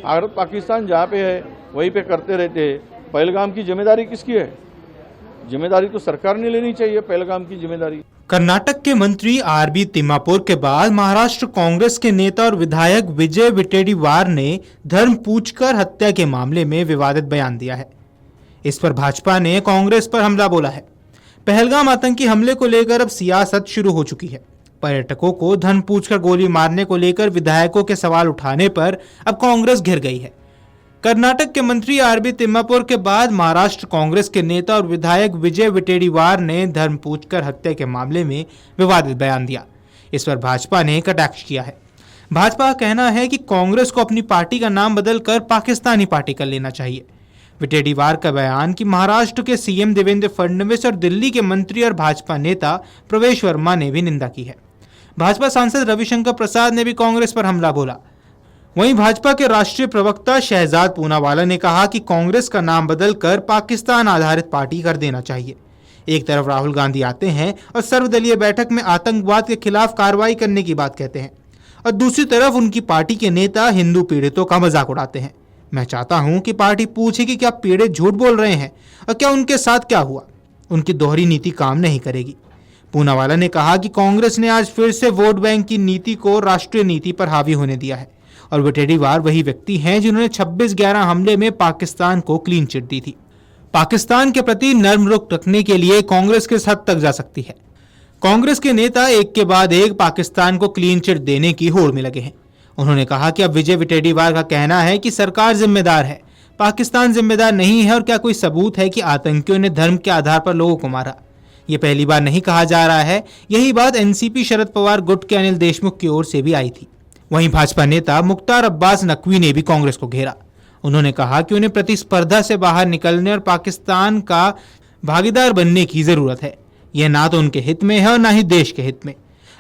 भारत पाकिस्तान जहाँ पे है वहीं पे करते रहते हैं। पहलगाम की जिम्मेदारी किसकी है? जिम्मेदारी तो सरकार ने लेनी चाहिए पहलगाम की जिम्मेदारी। कर्नाटक के मंत्री आरबी तिम्मापुर के बाद महाराष्ट्र कांग्रेस के नेता और विधायक विजय विटेडीवार ने धर्म पूछकर हत्या के मामले में विवादित बयान दिया है। इस पर भाजपा ने कांग्रेस पर हमला बोला है। पहलगाम आतंकी हमले को लेकर अब सियासत शुरू हो चुकी है। पर्यटकों को धर्म पूछकर गोली मारने को लेकर विधायकों के सवाल उठाने पर अब कांग्रेस घिर गई है। कर्नाटक के मंत्री आरबी तिम्मापुर के बाद महाराष्ट्र कांग्रेस के नेता और विधायक विजय विटेडीवार ने धर्म पूछकर हत्या के मामले में विवादित बयान दिया। इस पर भाजपा ने कटाक्ष किया है। भाजपा का कहना है कि कांग्रेस को अपनी पार्टी का नाम बदलकर पाकिस्तानी पार्टी कर लेना चाहिए। विटेडीवार का बयान कि महाराष्ट्र के सीएम देवेंद्र फडणवीस और दिल्ली के मंत्री और भाजपा नेता प्रवेश वर्मा ने भी निंदा की है। भाजपा सांसद रविशंकर प्रसाद ने भी कांग्रेस पर हमला बोला। वहीं भाजपा के राष्ट्रीय प्रवक्ता शहजाद पूनावाला ने कहा कि कांग्रेस का नाम बदलकर पाकिस्तान आधारित पार्टी कर देना चाहिए। एक तरफ राहुल गांधी आते हैं और सर्वदलीय बैठक में आतंकवाद के खिलाफ कार्रवाई करने की बात कहते हैं, और दूसरी तरफ उनकी पार्टी के नेता हिंदू पीड़ितों का मजाक उड़ाते हैं। मैं चाहता हूं कि पार्टी पूछे कि क्या पीड़ित झूठ बोल रहे हैं और क्या उनके साथ क्या हुआ। उनकी दोहरी नीति काम नहीं करेगी। पूनावाला ने कहा कि कांग्रेस ने आज फिर से वोट बैंक की नीति को राष्ट्रीय नीति पर हावी होने दिया है, और विटेडीवार वही व्यक्ति हैं जिन्होंने 26/11 हमले में पाकिस्तान को क्लीन चिट दी थी। पाकिस्तान के प्रति नर्म रुख रखने के लिए कांग्रेस किस हद तक जा सकती है? कांग्रेस के नेता एक के बाद एक पाकिस्तान को क्लीन चिट देने की होड़ में लगे हैं। उन्होंने कहा कि अब विजय विटेडीवार का कहना है कि सरकार जिम्मेदार है, पाकिस्तान जिम्मेदार नहीं है, और क्या कोई सबूत है कि आतंकियों ने धर्म के आधार पर लोगों को मारा? ये पहली बार नहीं कहा जा रहा है। यही बात एनसीपी शरद पवार गुट के अनिल देशमुख की ओर से भी आई थी। वहीं भाजपा नेता मुख्तार अब्बास नकवी ने भी कांग्रेस को घेरा। उन्होंने कहा कि उन्हें प्रतिस्पर्धा से बाहर निकलने और पाकिस्तान का भागीदार बनने की जरूरत है। यह ना तो उनके हित में है और ना ही देश के हित में।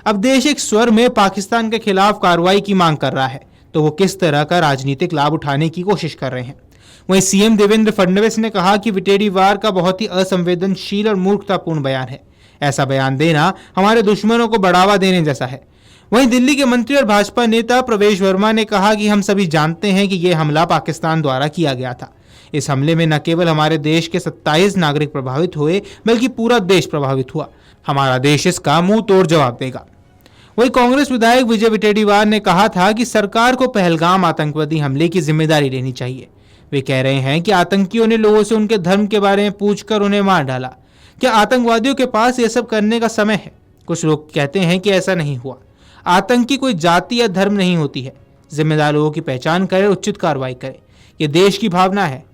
अब देश एक स्वर में पाकिस्तान के खिलाफ कार्रवाई की मांग कर रहा है, तो वो किस तरह का राजनीतिक लाभ उठाने की कोशिश कर रहे हैं। वहीं सीएम देवेंद्र फडणवीस ने कहा कि विटेडीवार का बहुत ही असंवेदनशील और मूर्खतापूर्ण बयान है। ऐसा बयान देना हमारे दुश्मनों को बढ़ावा देने जैसा है। वहीं दिल्ली के मंत्री और भाजपा नेता प्रवेश वर्मा ने कहा कि हम सभी जानते हैं कि यह हमला पाकिस्तान द्वारा किया गया था। इस हमले में न केवल हमारे देश के 27 नागरिक प्रभावित हुए, बल्कि पूरा देश प्रभावित हुआ। हमारा देश इसका मुंह तोड़ जवाब देगा। वहीं कांग्रेस विधायक विजय विटेडीवार ने कहा था कि सरकार को पहलगाम आतंकवादी हमले की जिम्मेदारी लेनी चाहिए। वे कह रहे हैं कि आतंकियों ने लोगों से उनके धर्म के बारे में पूछकर उन्हें मार डाला। क्या आतंकवादियों के पास यह सब करने का समय है? कुछ लोग कहते हैं कि ऐसा नहीं हुआ। आतंकी कोई जाति या धर्म नहीं होती है। जिम्मेदार लोगों की पहचान करें, उचित कार्रवाई करें। यह देश की भावना है।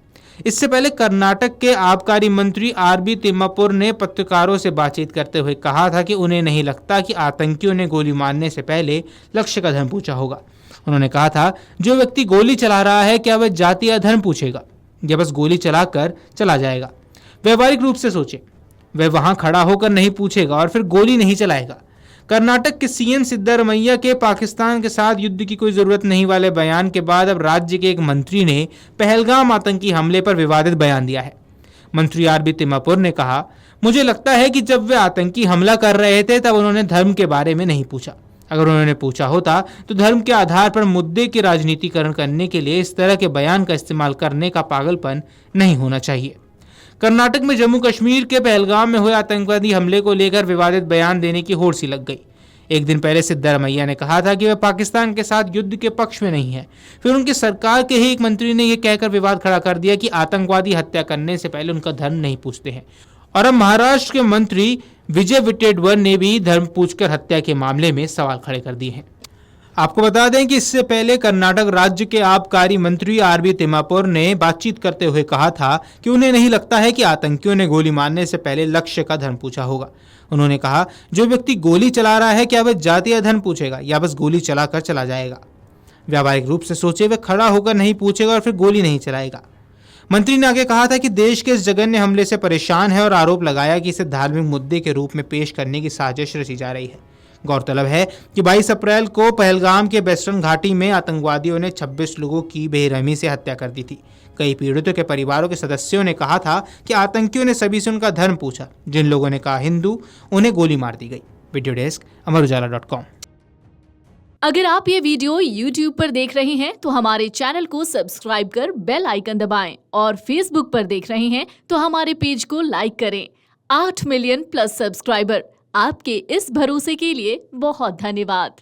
इससे पहले कर्नाटक के आबकारी मंत्री आरबी तिम्मापुर ने पत्रकारों से बातचीत करते हुए कहा था कि उन्हें नहीं लगता कि आतंकियों ने गोली मारने से पहले लक्ष्य का धर्म पूछा होगा। उन्होंने कहा था, जो व्यक्ति गोली चला रहा है क्या वह जाति या धर्म पूछेगा? या बस गोली चलाकर चला जाएगा? व्यवहारिक रूप से सोचे, वह वहां खड़ा होकर नहीं पूछेगा और फिर गोली नहीं चलाएगा। कर्नाटक के सीएम सिद्धारमैया के पाकिस्तान के साथ युद्ध की कोई जरूरत नहीं वाले बयान के बाद अब राज्य के एक मंत्री ने पहलगाम आतंकी हमले पर विवादित बयान दिया है। मंत्री आरबी तिम्मापुर ने कहा, मुझे लगता है कि जब वे आतंकी हमला कर रहे थे तब उन्होंने धर्म के बारे में नहीं पूछा। अगर उन्होंने पूछा होता तो धर्म के आधार पर मुद्दे के राजनीतिकरण करने के लिए इस तरह के बयान का इस्तेमाल करने का पागलपन नहीं होना चाहिए। कर्नाटक में जम्मू कश्मीर के पहलगाम में हुए आतंकवादी हमले को लेकर विवादित बयान देने की होड़ सी लग गई। एक दिन पहले सिद्धारमैया ने कहा था कि वह पाकिस्तान के साथ युद्ध के पक्ष में नहीं है। फिर उनकी सरकार के ही एक मंत्री ने यह कहकर विवाद खड़ा कर दिया कि आतंकवादी हत्या करने से पहले उनका धर्म नहीं पूछते हैं। और अब महाराष्ट्र के मंत्री विजय विटेडीवार ने भी धर्म पूछकर हत्या के मामले में सवाल खड़े कर दिए हैं। आपको बता दें कि इससे पहले कर्नाटक राज्य के आबकारी मंत्री आरबी तिम्मापुर ने बातचीत करते हुए कहा था कि उन्हें नहीं लगता है कि आतंकियों ने गोली मारने से पहले लक्ष्य का धर्म पूछा होगा। उन्होंने कहा, जो व्यक्ति गोली चला रहा है क्या वह जाति या धर्म पूछेगा या बस गोली चलाकर चला जाएगा? व्यावहारिक रूप से सोचे, वह खड़ा होकर नहीं पूछेगा और फिर गोली नहीं चलाएगा। मंत्री ने आगे कहा था कि देश के इस जघन्य हमले से परेशान है और आरोप लगाया कि इसे धार्मिक मुद्दे के रूप में पेश करने की साजिश रची जा रही है। गौरतलब है कि 22 अप्रैल को पहलगाम के वेस्टर्न घाटी में आतंकवादियों ने 26 लोगों की बेरहमी से हत्या कर दी थी। कई पीड़ितों के परिवारों के सदस्यों ने कहा था कि आतंकियों ने सभी से उनका धर्म पूछा। जिन लोगों ने कहा हिंदू, उन्हें गोली मार दी गई। वीडियो डेस्क, अमर उजाला.com। अगर आप ये वीडियो YouTube पर देख रहे हैं तो हमारे चैनल को सब्सक्राइब कर बेल आइकन दबाएं और Facebook पर देख रहे हैं तो हमारे पेज को लाइक करें। 8 मिलियन प्लस सब्सक्राइबर, आपके इस भरोसे के लिए बहुत धन्यवाद।